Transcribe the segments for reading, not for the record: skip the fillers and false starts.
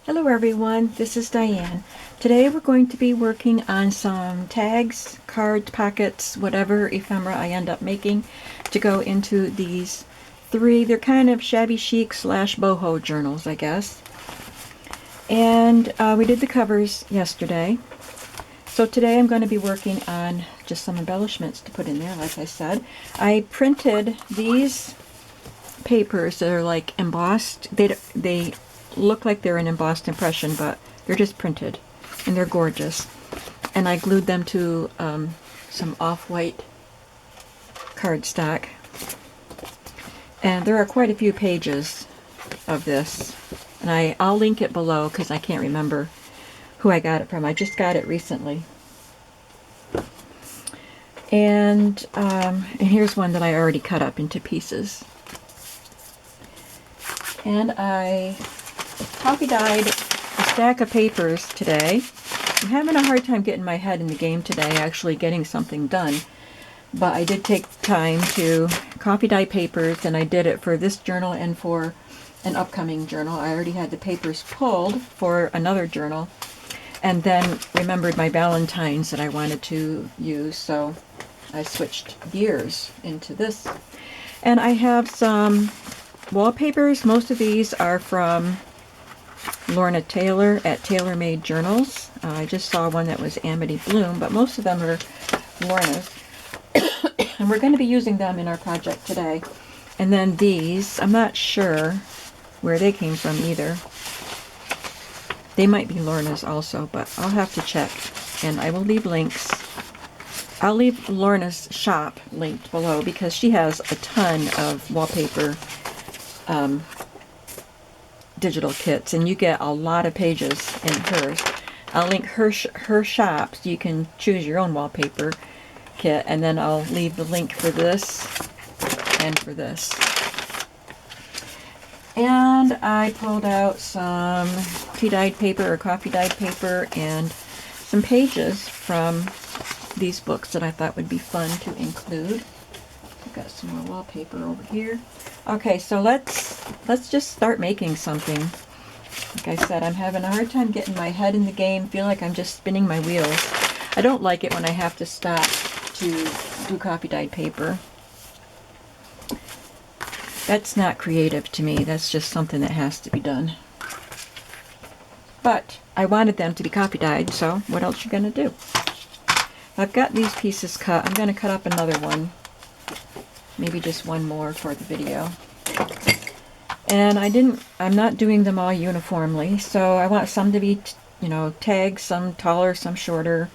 Hello everyone, this is Diane. Today we're going to be working on some tags, cards, pockets, whatever ephemera I end up making to go into these three, they're kind of shabby chic slash boho journals, I guess. And we did the covers yesterday. So today I'm going to be working on just some embellishments to put in there, like I said. I printed these papers that are like embossed. They look like they're an embossed impression, but they're just printed, and they're gorgeous. And I glued them to some off-white cardstock. And there are quite a few pages of this, and I'll link it below because I can't remember who I got it from. I just got it recently. And here's one that I already cut up into pieces. And I coffee dyed a stack of papers today. I'm having a hard time getting my head in the game today, actually getting something done. But I did take time to coffee dye papers, and I did it for this journal and for an upcoming journal. I already had the papers pulled for another journal, and then remembered my Valentine's that I wanted to use, so I switched gears into this. And I have some wallpapers. Most of these are from Lorna Taylor at Taylor Made Journals. I just saw one that was Amity Bloom, but most of them are Lorna's. And we're going to be using them in our project today. And then these, I'm not sure where they came from either. They might be Lorna's also, but I'll have to check. And I will leave links. I'll leave Lorna's shop linked below because she has a ton of wallpaper digital kits, and you get a lot of pages in hers. I'll link her shop so you can choose your own wallpaper kit, and then I'll leave the link for this and for this. And I pulled out some tea dyed paper or coffee dyed paper and some pages from these books that I thought would be fun to include. I've got some more wallpaper over here. Okay, so let's just start making something. Like I said, I'm having a hard time getting my head in the game. Feel like I'm just spinning my wheels. I don't like it when I have to stop to do coffee dyed paper. That's not creative to me. That's just something that has to be done. But I wanted them to be coffee dyed, so what else you gonna do? I've got these pieces cut. I'm gonna cut up another one. Maybe just one more for the video. And I'm not doing them all uniformly, so I want some to be, tags, some taller, some shorter.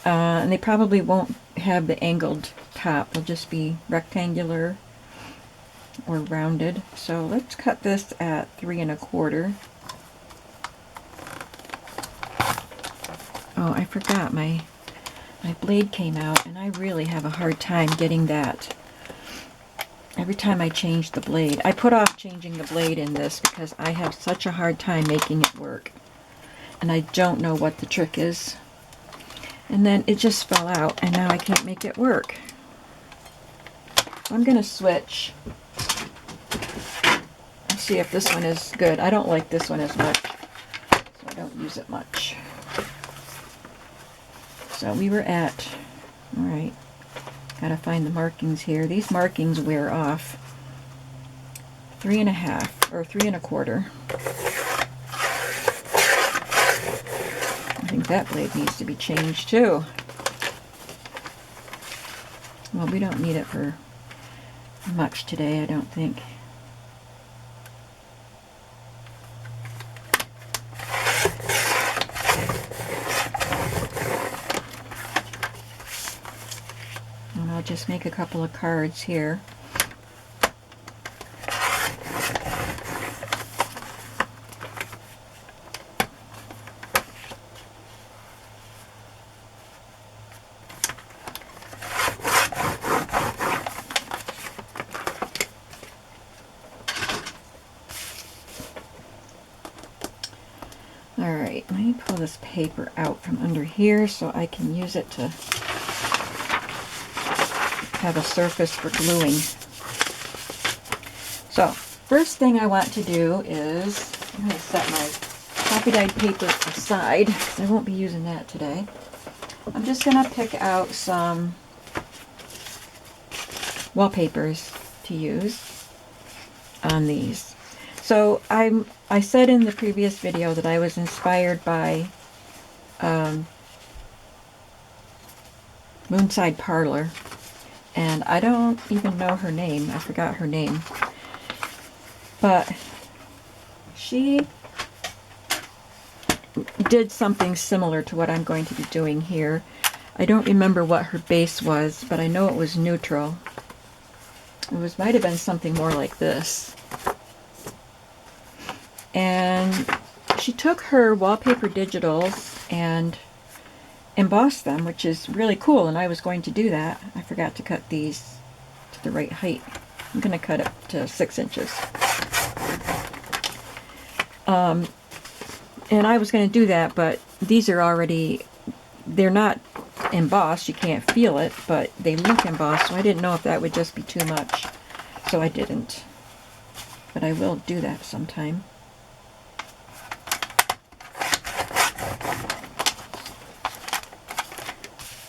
And they probably won't have the angled top. They'll just be rectangular or rounded. So let's cut this at 3 1/4. Oh, I forgot my blade came out, and I really have a hard time getting that. Every time I change the blade, I put off changing the blade in this because I have such a hard time making it work. And I don't know what the trick is. And then it just fell out, and now I can't make it work. I'm going to switch. Let's see if this one is good. I don't like this one as much, so I don't use it much. So we were at, all right, gotta find the markings here. These markings wear off. 3 1/2 or 3 1/4. I think that blade needs to be changed too. Well, we don't need it for much today, I don't think. And I'll just make a couple of cards here. Alright, let me pull this paper out from under here so I can use it to have a surface for gluing. So, first thing I want to do is, I'm going to set my coffee dyed paper aside, because I won't be using that today. I'm just going to pick out some wallpapers to use on these. So I said in the previous video that I was inspired by Moonside Parlor, and I don't even know her name. I forgot her name. But she did something similar to what I'm going to be doing here. I don't remember what her base was, but I know it was neutral. It might have been something more like this. And she took her wallpaper digitals and embossed them, which is really cool, and I was going to do that. I forgot to cut these to the right height. I'm going to cut it to 6 inches. And I was going to do that, but these are already, they're not embossed, you can't feel it, but they look embossed, so I didn't know if that would just be too much, so I didn't. But I will do that sometime.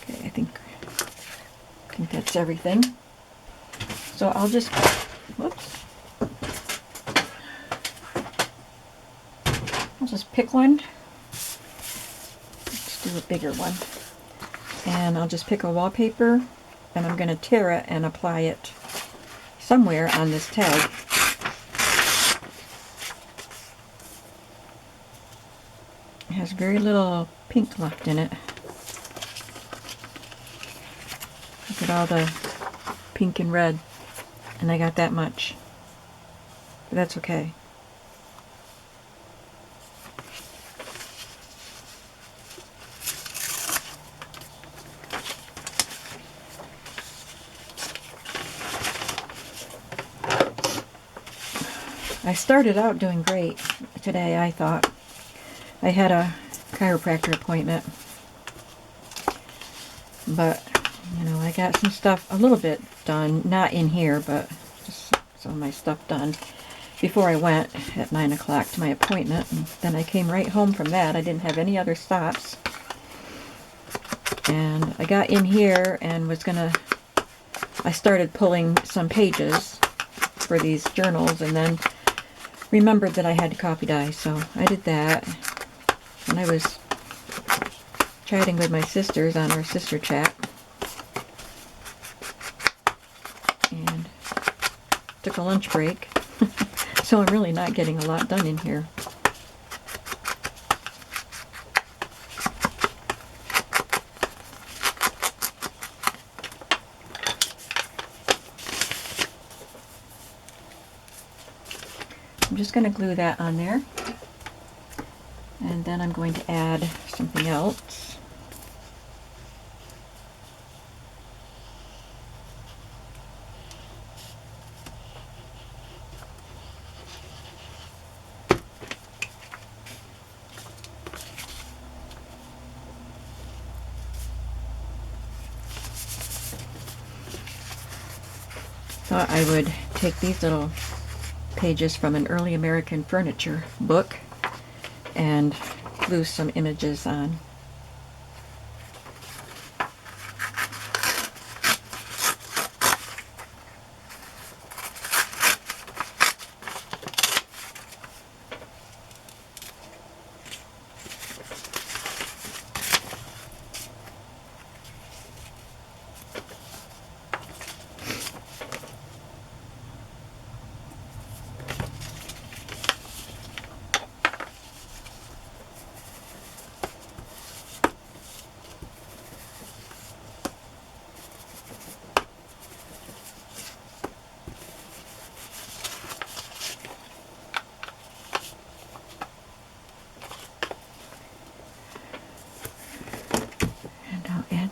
Okay, I think that's everything. So I'll just, whoops. I'll just pick one. Let's do a bigger one. And I'll just pick a wallpaper, and I'm going to tear it and apply it somewhere on this tag. It has very little pink left in it. Look at all the pink and red, and I got that much. But that's okay. I started out doing great today, I thought. I had a chiropractor appointment. But, you know, I got some stuff a little bit done, not in here, but just some of my stuff done before I went at 9 o'clock to my appointment. And then I came right home from that. I didn't have any other stops. And I got in here and I started pulling some pages for these journals, and then remembered that I had to copy dye, so I did that. And I was chatting with my sisters on our sister chat, and took a lunch break. So I'm really not getting a lot done in here. I'm just going to glue that on there, and then I'm going to add something else. Thought I would take these little pages from an early American furniture book and glue some images on.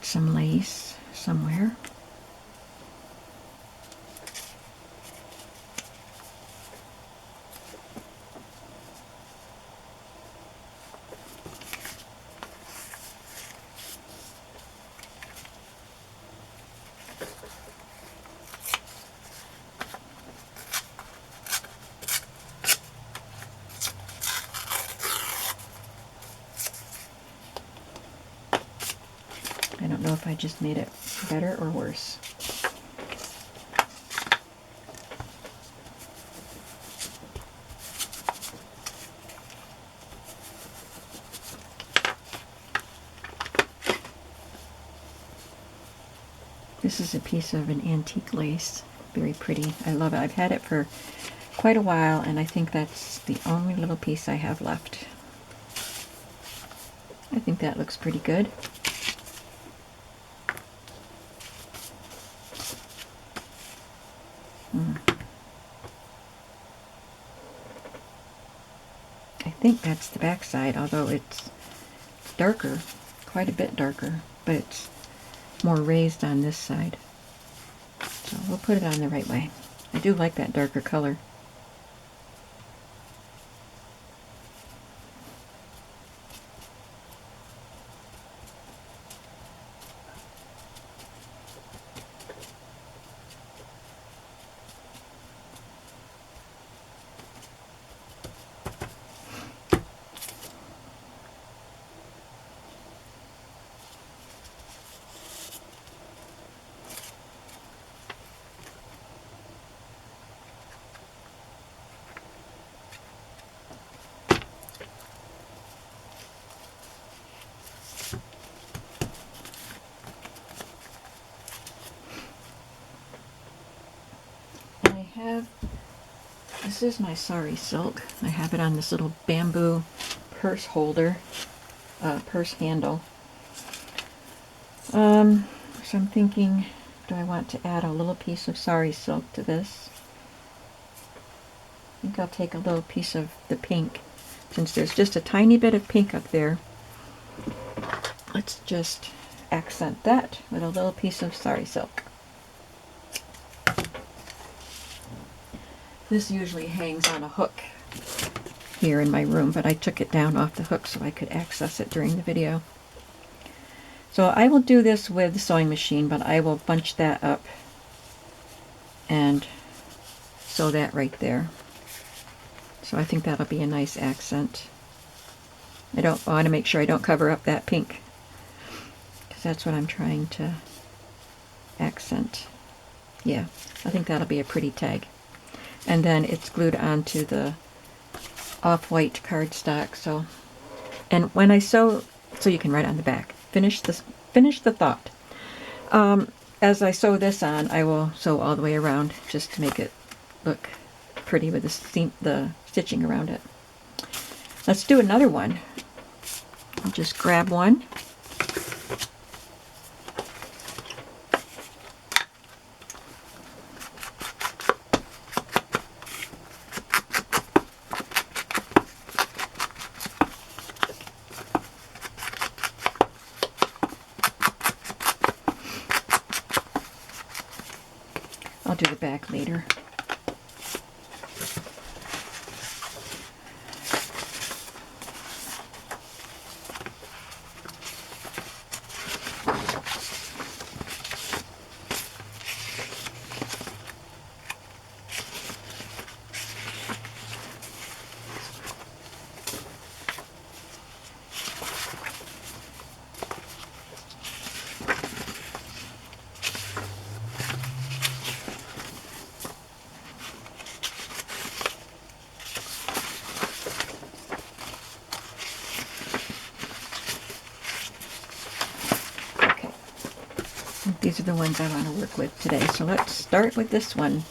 Some lace somewhere. know if I just made it better or worse. This is a piece of an antique lace. Very pretty. I love it. I've had it for quite a while, and I think that's the only little piece I have left. I think that looks pretty good. I think that's the back side, although it's darker, quite a bit darker, but it's more raised on this side. So we'll put it on the right way. I do like that darker color. This is my sari silk. I have it on this little bamboo purse holder, purse handle. So I'm thinking, do I want to add a little piece of sari silk to this? I think I'll take a little piece of the pink. Since there's just a tiny bit of pink up there, let's just accent that with a little piece of sari silk. This usually hangs on a hook here in my room, but I took it down off the hook so I could access it during the video. So I will do this with the sewing machine, but I will bunch that up and sew that right there. So I think that'll be a nice accent. I want to make sure I don't cover up that pink, because that's what I'm trying to accent. Yeah, I think that'll be a pretty tag. And then it's glued onto the off-white cardstock. So, and when I sew, so you can write on the back. Finish the thought. As I sew this on, I will sew all the way around just to make it look pretty with the stitching around it. Let's do another one. I'll just grab one. I'll do the back later. These are the ones I want to work with today. So let's start with this one.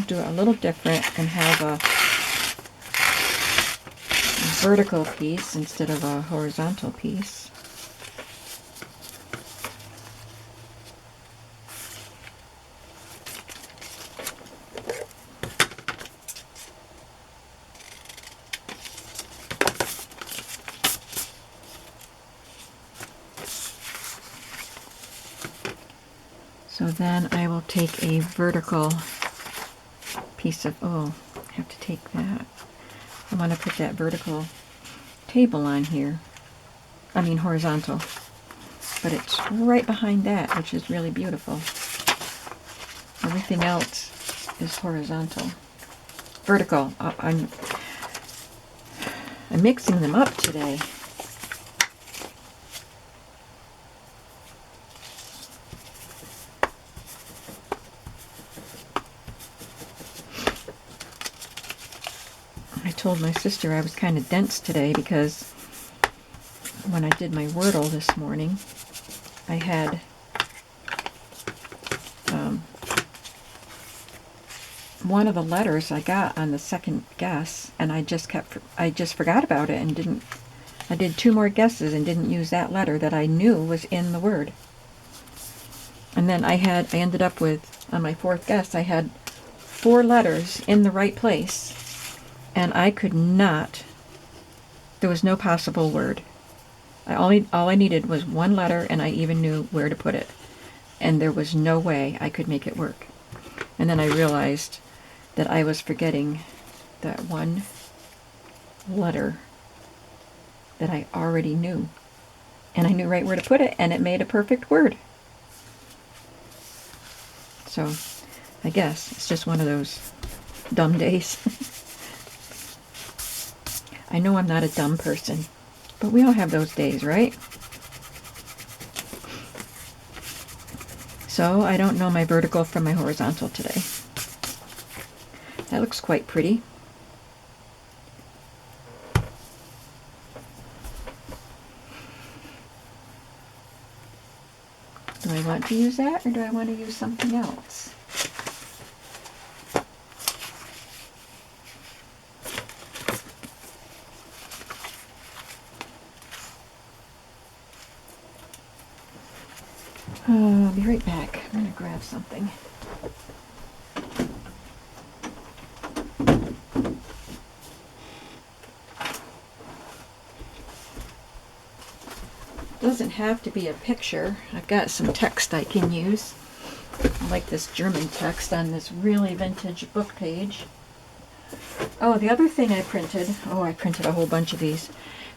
Do it a little different and have a vertical piece instead of a horizontal piece. So then I will take a vertical piece of, I have to take that. I want to put that vertical table on here. I mean horizontal. But it's right behind that, which is really beautiful. Everything else is horizontal. Vertical. I'm mixing them up today. I told my sister I was kind of dense today because when I did my Wordle this morning, I had one of the letters I got on the second guess, and I just forgot about it and I did 2 more guesses and didn't use that letter that I knew was in the word. And then I ended up with, on my 4th guess, I had 4 letters in the right place, and I could not, there was no possible word. All I needed was 1 letter, and I even knew where to put it. And there was no way I could make it work. And then I realized that I was forgetting that 1 letter that I already knew. And I knew right where to put it, and it made a perfect word. So, I guess it's just one of those dumb days. I know I'm not a dumb person, but we all have those days, right? So, I don't know my vertical from my horizontal today. That looks quite pretty. Do I want to use that, or do I want to use something else? I'll be right back. I'm going to grab something. Doesn't have to be a picture. I've got some text I can use. I like this German text on this really vintage book page. Oh, the other thing I printed a whole bunch of these.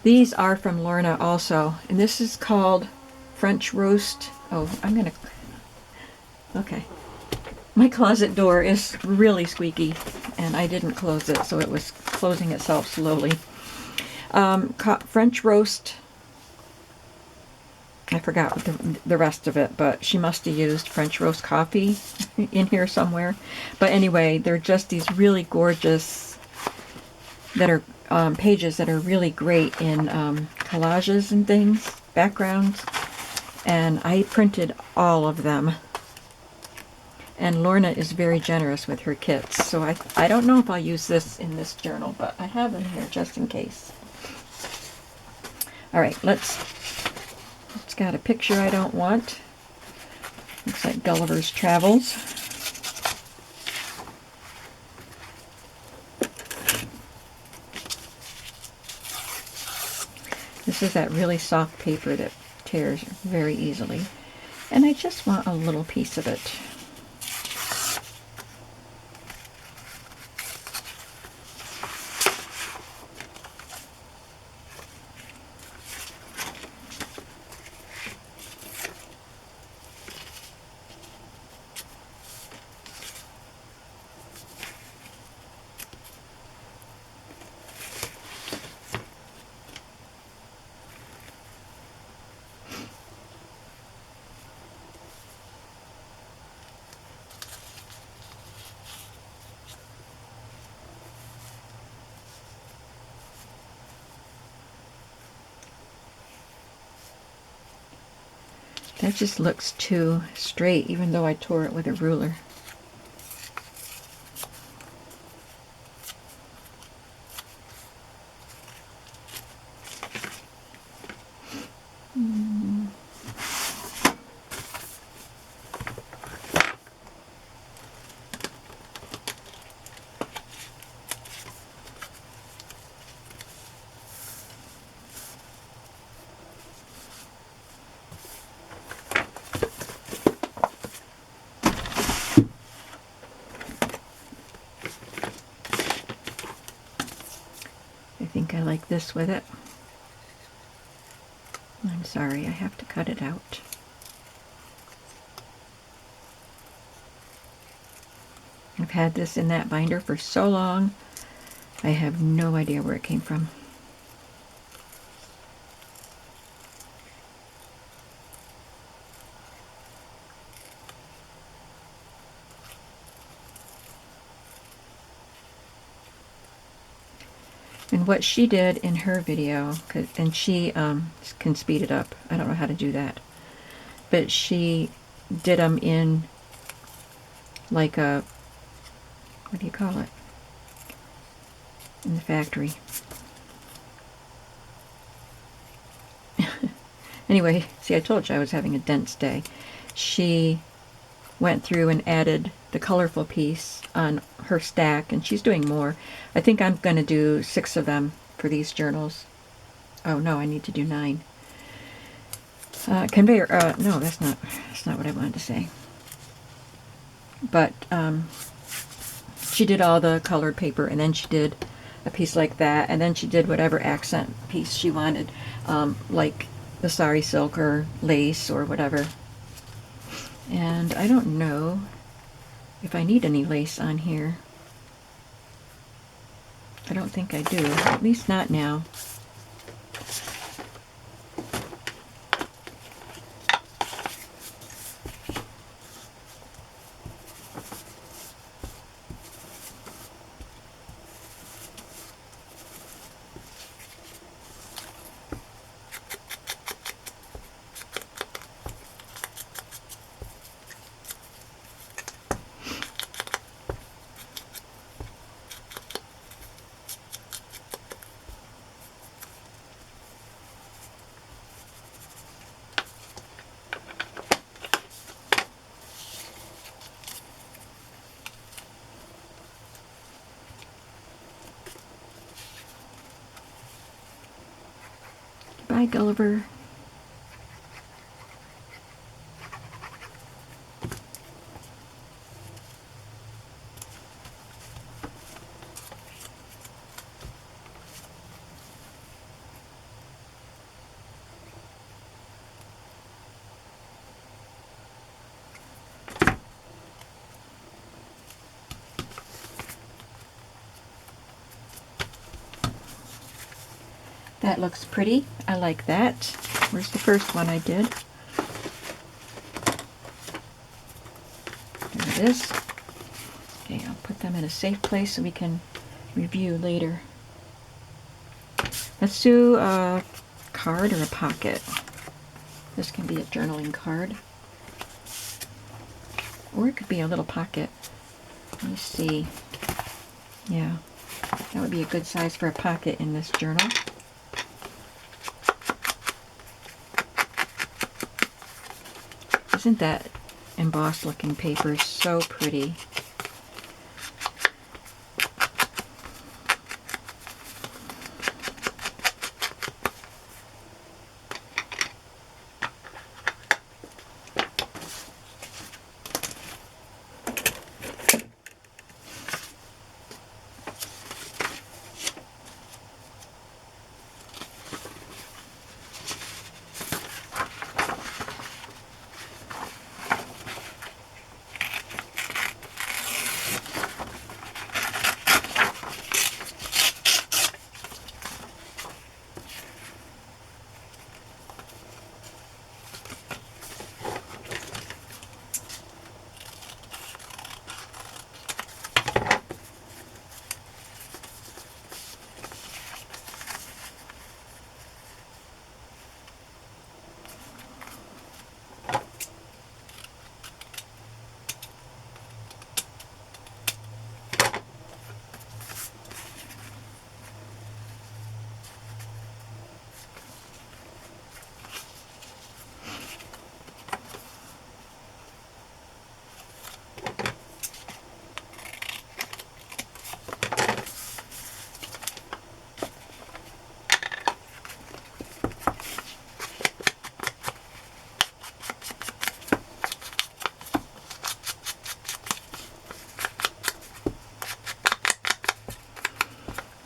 These are from Lorna also, and this is called French Roast. Oh, okay. My closet door is really squeaky, and I didn't close it, so it was closing itself slowly. French Roast. I forgot the rest of it, but she must have used French roast coffee in here somewhere. But anyway, they're just these really gorgeous pages that are really great in collages and things, backgrounds. And I printed all of them. And Lorna is very generous with her kits. So I don't know if I'll use this in this journal, but I have them here just in case. All right, it's got a picture I don't want. Looks like Gulliver's Travels. This is that really soft paper that tears very easily. And I just want a little piece of it. That just looks too straight, even though I tore it with a ruler. I think I like this with it. I'm sorry, I have to cut it out. I've had this in that binder for so long, I have no idea where it came from. And what she did in her video, and she can speed it up. I don't know how to do that. But she did them in like a, what do you call it? In the factory. Anyway, see, I told you I was having a dense day. She went through and added the colorful piece on her stack, and she's doing more. I think I'm going to do 6 of them for these journals. Oh no, I need to do 9. Conveyor, no, that's not what I wanted to say. But she did all the colored paper, and then she did a piece like that, and then she did whatever accent piece she wanted, like the sari silk or lace or whatever. And I don't know if I need any lace on here. I don't think I do, at least not now. Bye, Gulliver. That looks pretty. I like that. Where's the first one I did? There it is. Okay, I'll put them in a safe place so we can review later. Let's do a card or a pocket. This can be a journaling card. Or it could be a little pocket. Let me see. Yeah, that would be a good size for a pocket in this journal. Isn't that embossed looking paper so pretty?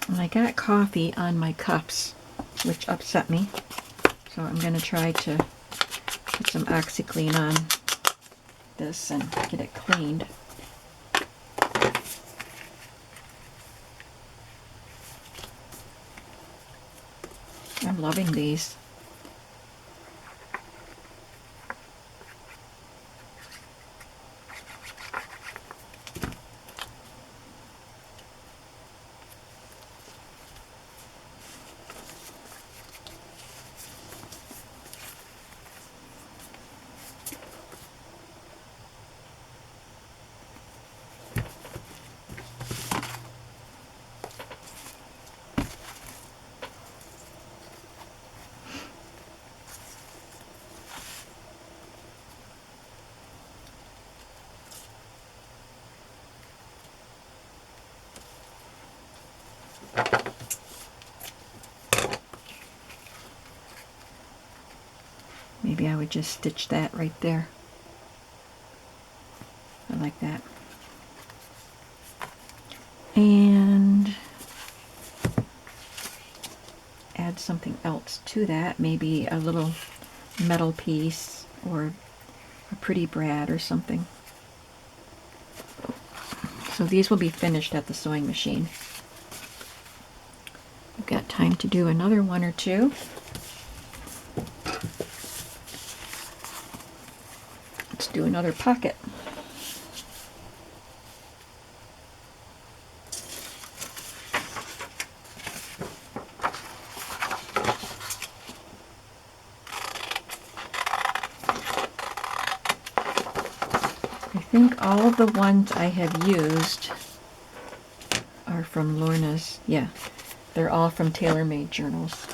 And I got coffee on my cups, which upset me. So I'm going to try to put some OxyClean on this and get it cleaned. I'm loving these. maybe I would just stitch that right there. I like that. And add something else to that, maybe a little metal piece or a pretty brad or something. So these will be finished at the sewing machine. We've got time to do another one or two. Let's do another pocket. I think all of the ones I have used are from Lorna's. Yeah, they're all from TaylorMade journals.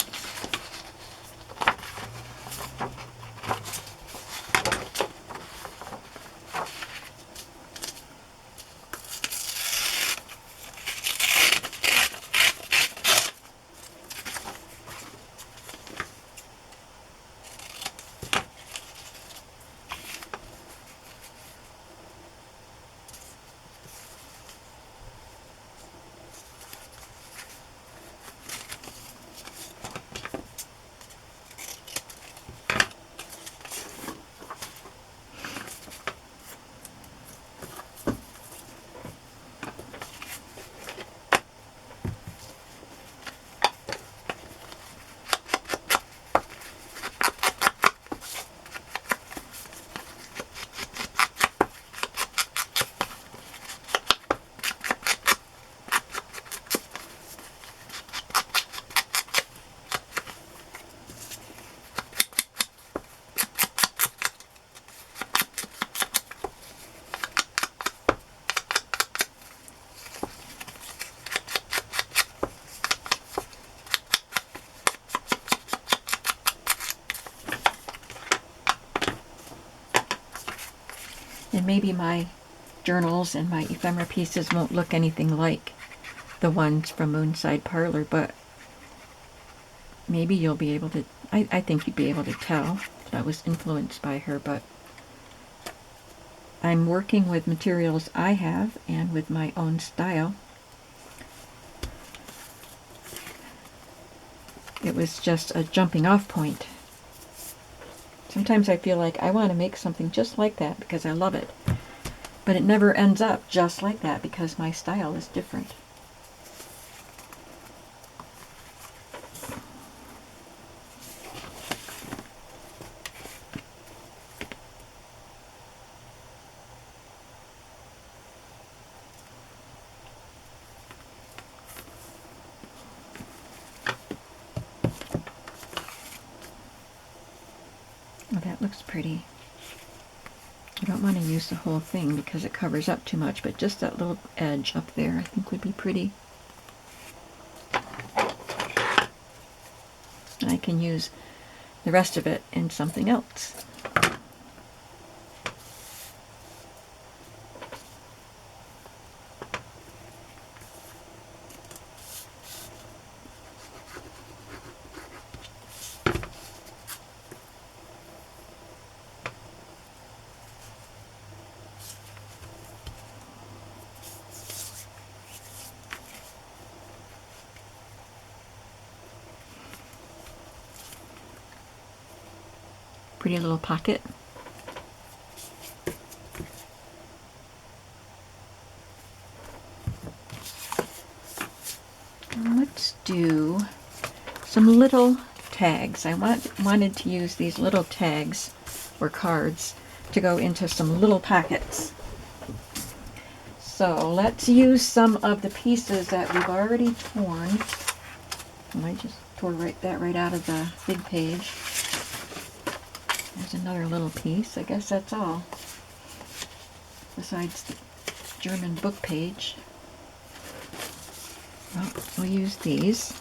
And maybe my journals and my ephemera pieces won't look anything like the ones from Moonside Parlor, but maybe you'll be able to, I think you'd be able to tell that I was influenced by her, but I'm working with materials I have and with my own style. It was just a jumping off point. Sometimes I feel like I want to make something just like that because I love it. But it never ends up just like that because my style is different. Oh, that looks pretty. I don't want to use the whole thing because it covers up too much, but just that little edge up there I think would be pretty. I can use the rest of it in something else. Pretty little pocket. And let's do some little tags. I wanted to use these little tags or cards to go into some little pockets. So let's use some of the pieces that we've already torn. And I just tore that right out of the big page. There's another little piece. I guess that's all. Besides the German book page. Well, we'll use these.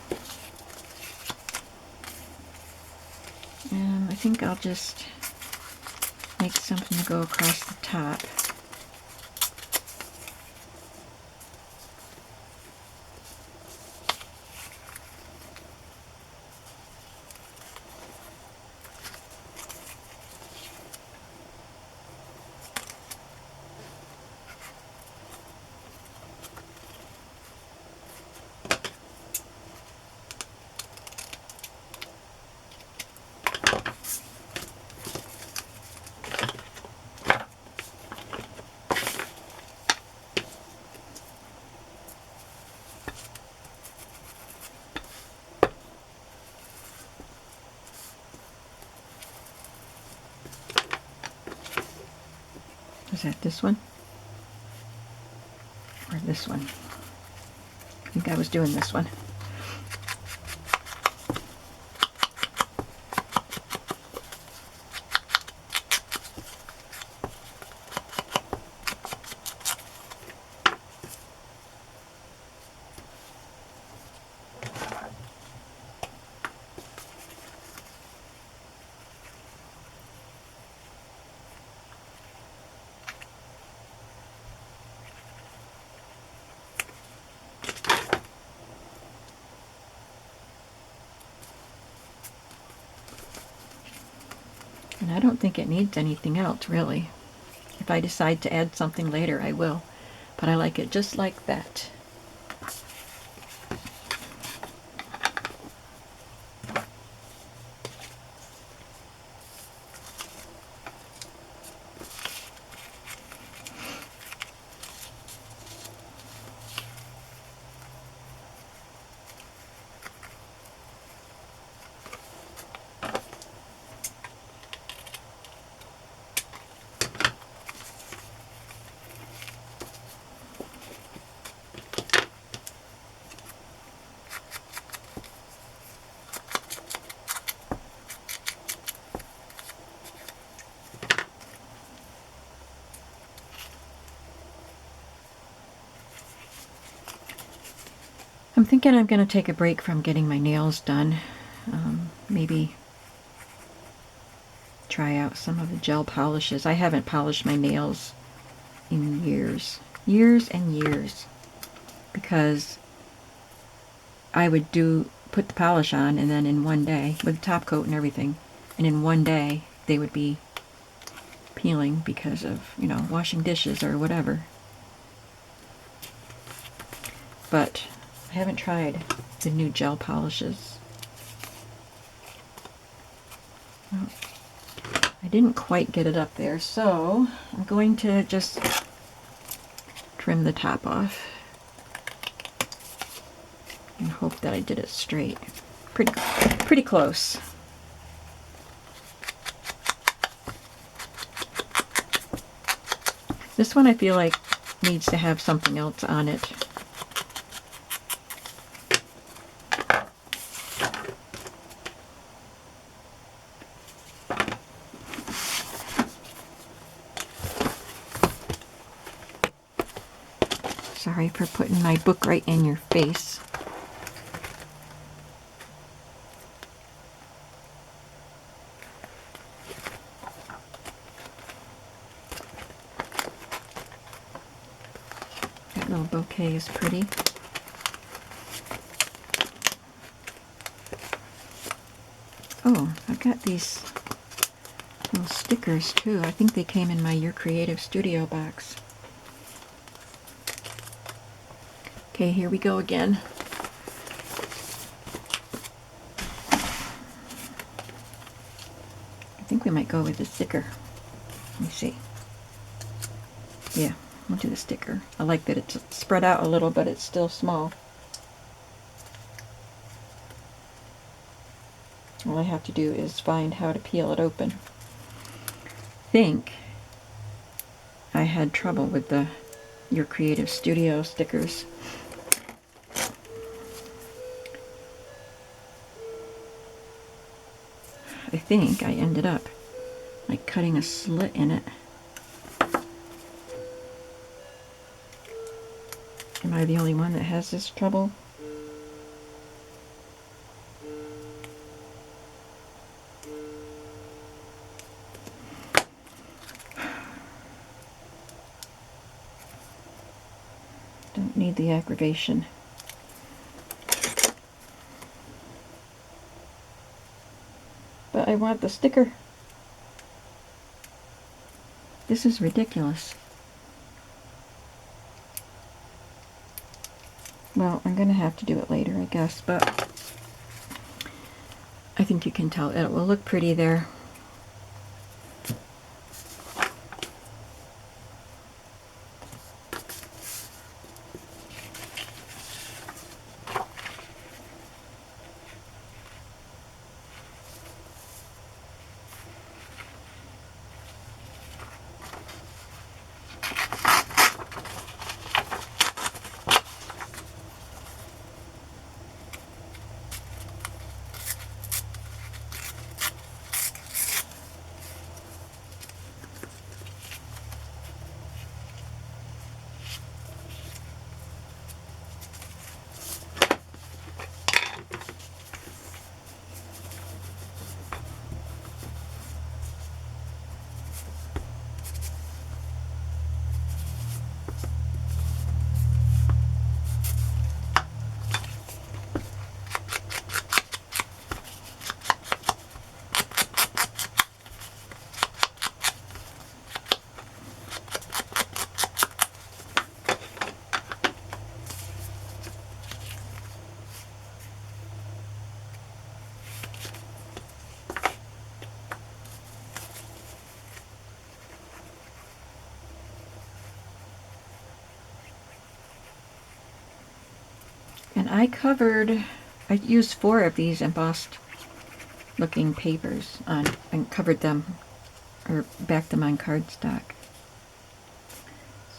And I think I'll just make something to go across the top. Was that this one? Or this one? I think I was doing this one. And I don't think it needs anything else, really. If I decide to add something later, I will. But I like it just like that. I'm thinking I'm going to take a break from getting my nails done. Maybe try out some of the gel polishes. I haven't polished my nails in years. Years and years. Because I would put the polish on, and then in one day, with the top coat and everything, and in one day they would be peeling because of, you know, washing dishes or whatever. But I haven't tried the new gel polishes. Well, I didn't quite get it up there, so I'm going to just trim the top off and hope that I did it straight. Pretty close. This one I feel like needs to have something else on it. Sorry for putting my book right in your face. That little bouquet is pretty. Oh, I've got these little stickers too. I think they came in my Your Creative Studio box. Okay, here we go again. I think we might go with the sticker. Let me see. Yeah, we'll do the sticker. I like that it's spread out a little, but it's still small. All I have to do is find how to peel it open. I think I had trouble with the Your Creative Studio stickers. I think I ended up like cutting a slit in it. Am I the only one that has this trouble? Don't need the aggravation. But I want the sticker. This is ridiculous. Well, I'm going to have to do it later, I guess, but I think you can tell it will look pretty there. And I used 4 of these embossed looking papers on, and covered them, or backed them on cardstock.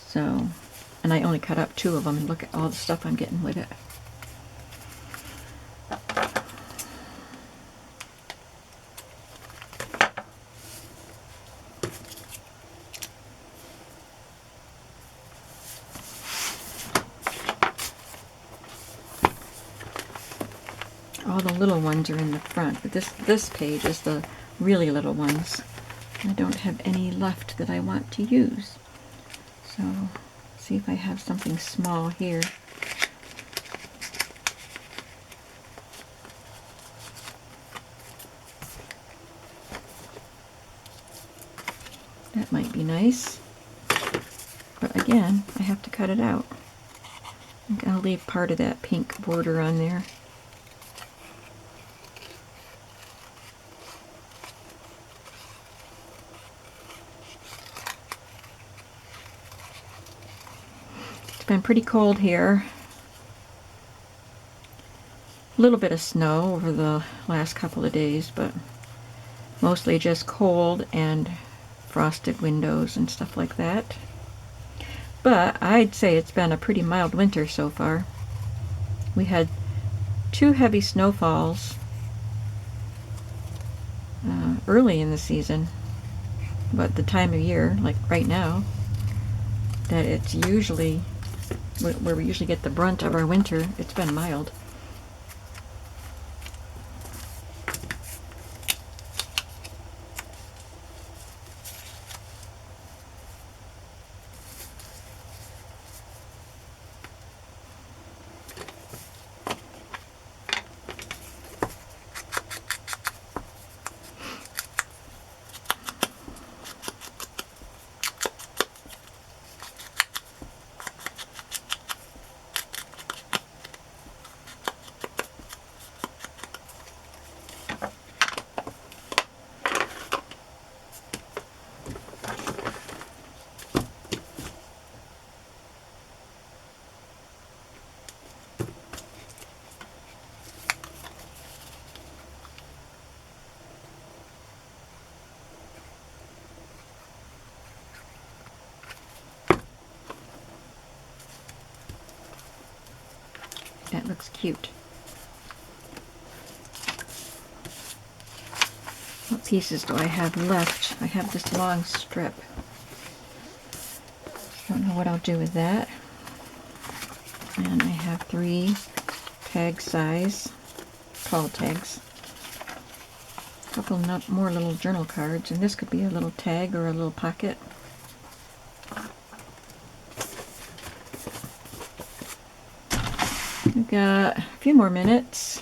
So, and I only cut up 2 of them, and look at all the stuff I'm getting with it. All the little ones are in the front, but this page is the really little ones. I don't have any left that I want to use. So, see if I have something small here. That might be nice. But again, I have to cut it out. I'll leave part of that pink border on there. It's been pretty cold here. A little bit of snow over the last couple of days, but mostly just cold and frosted windows and stuff like that. But I'd say it's been a pretty mild winter so far. We had 2 heavy snowfalls early in the season, but the time of year, like right now, that it's usually where we usually get the brunt of our winter, it's been mild. That looks cute. What pieces do I have left? I have this long strip. Don't know what I'll do with that. And I have 3 tag size tall tags. A couple more little journal cards, and this could be a little tag or a little pocket. We've got a few more minutes.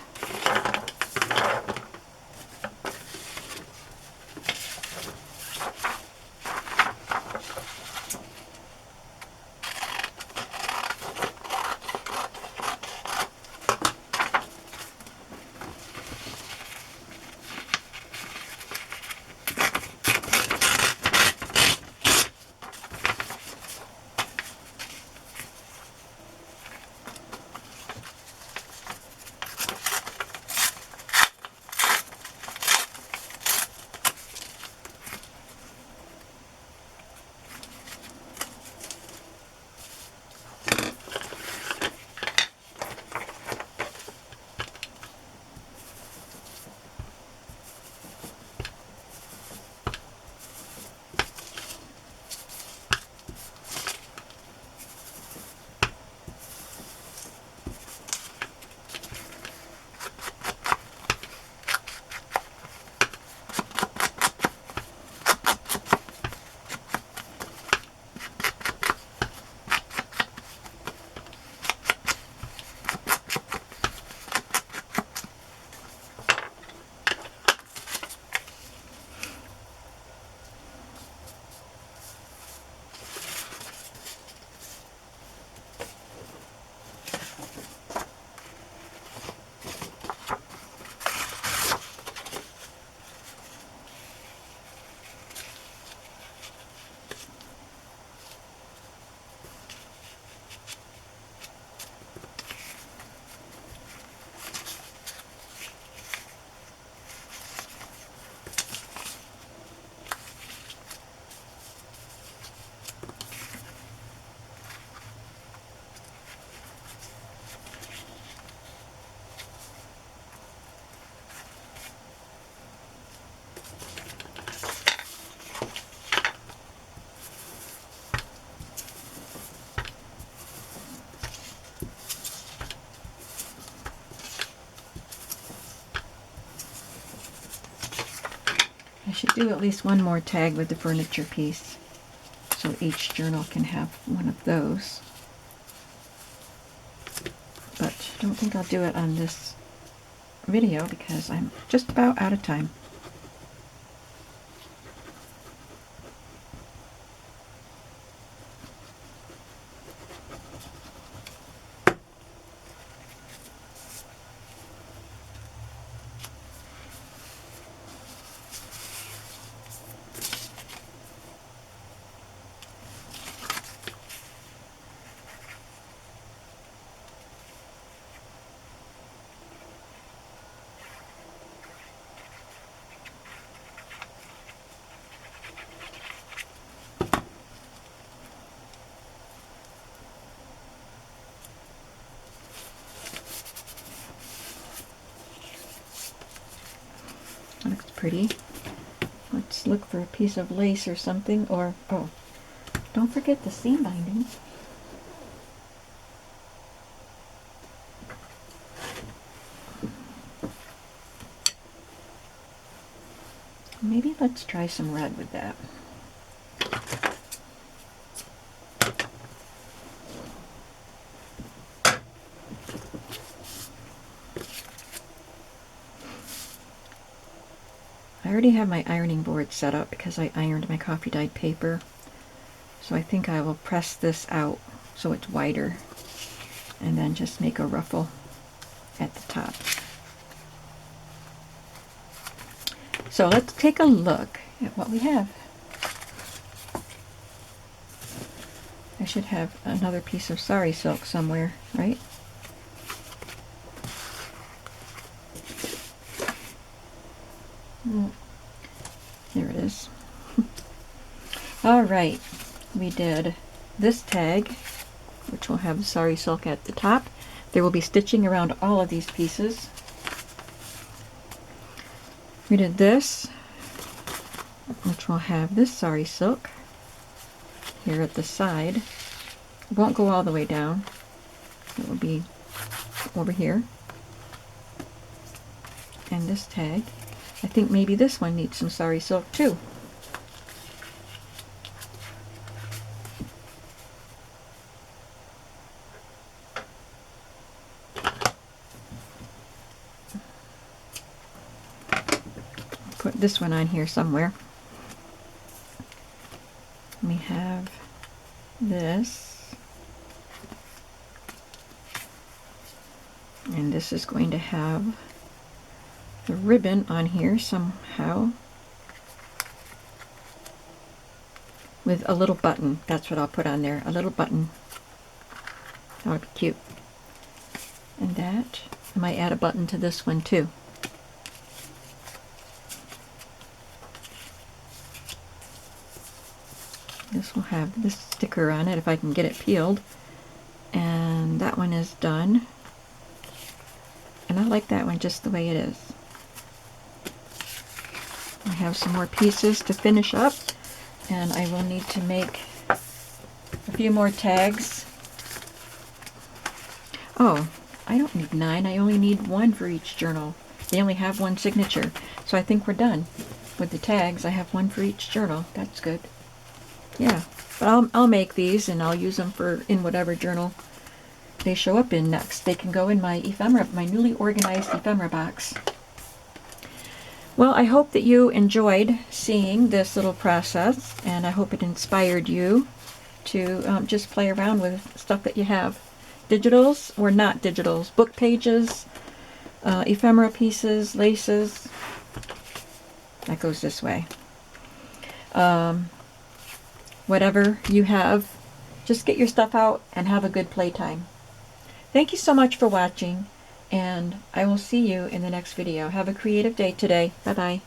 should do at least one more tag with the furniture piece, so each journal can have one of those. But I don't think I'll do it on this video because I'm just about out of time. That looks pretty. Let's look for a piece of lace or something, or, oh, don't forget the seam binding. Maybe let's try some red with that. I already have my ironing board set up because I ironed my coffee dyed paper. So I think I will press this out so it's wider and then just make a ruffle at the top. So let's take a look at what we have. I should have another piece of sari silk somewhere, right? There it is. All right, we did this tag, which will have the sari silk at the top. There will be stitching around all of these pieces. We did this, which will have this sari silk here at the side. It won't go all the way down. It will be over here. And this tag, I think maybe this one needs some sari silk too. Put this one on here somewhere. We have this, and this is going to have the ribbon on here somehow with a little button. That's what I'll put on there, a little button. That would be cute. And that, I might add a button to this one too. This will have this sticker on it if I can get it peeled. And that one is done. And I like that one just the way it is. I have some more pieces to finish up, and I will need to make a few more tags. Oh, I don't need 9. I only need 1 for each journal. They only have 1 signature. So I think we're done with the tags. I have 1 for each journal. That's good. Yeah, but I'll make these and I'll use them for in whatever journal they show up in next. They can go in my ephemera, my newly organized ephemera box. Well, I hope that you enjoyed seeing this little process, and I hope it inspired you to just play around with stuff that you have. Digitals or not digitals, book pages, ephemera pieces, laces. That goes this way. Whatever you have, just get your stuff out and have a good playtime. Thank you so much for watching, and I will see you in the next video. Have a creative day today. Bye-bye.